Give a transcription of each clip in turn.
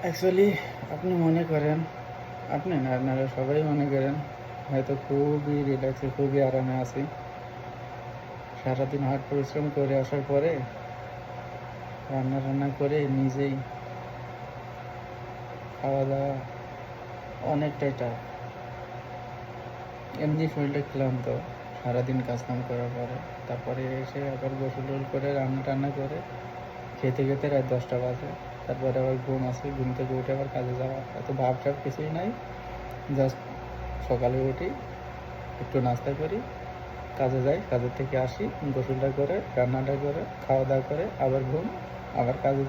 Actually আপনি মনে করেন, আপনি না, আপনারা সবাই মনে করেন হয়তো খুবই রিল্যাক্সে, খুবই আরামে আছি। সারাদিন হার্ড পরিশ্রম করে আসার পরে রান্না রান্না করে নিজেই খাওয়া দাওয়া অনেকটাই টাফ। এমনি শরীরটা ক্লান্ত সারাদিন কাজকাম করার পরে, তারপরে এসে আবার গোসল করে রান্না টান্না করে খেতে খেতে রাত 10টা বাজে। তারপরে আবার ঘুম আসে, ঘুম থেকে উঠে আবার কাজে যাওয়া। এত ভাব টাব কিছুই নাই। জাস্ট সকালে উঠি, একটু নাস্তা করি, কাজে যাই, কাজের থেকে আসি, গোসলটা করে রান্নাটা করে খাওয়া দাওয়া করে আবার ঘুম, আবার কাজে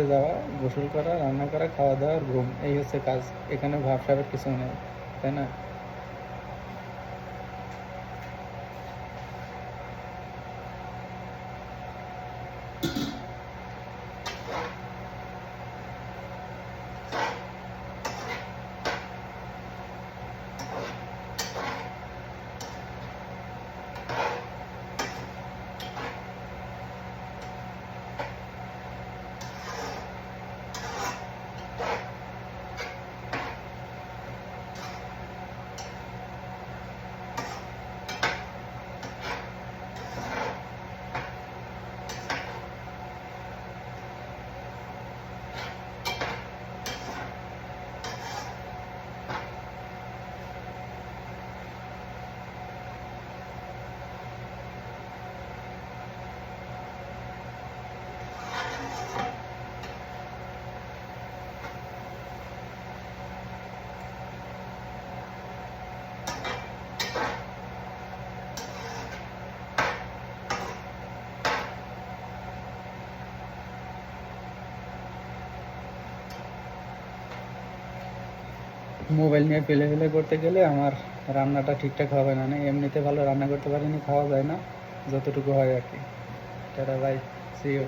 যাওয়া, গোসল করা, রান্না করা, খাওয়া দাওয়া আর ঘুম, এই হচ্ছে কাজ। এখানে ভাবসাবের কিছু নেই, তাই না? মোবাইল নিয়ে ফেলে ফেলে করতে গেলে আমার রান্নাটা ঠিকঠাক হবে না। এমনিতে ভালো রান্না করতে পারিনি, খাওয়া যায় না, যতটুকু হয় আর কি। Tata, bye, see you.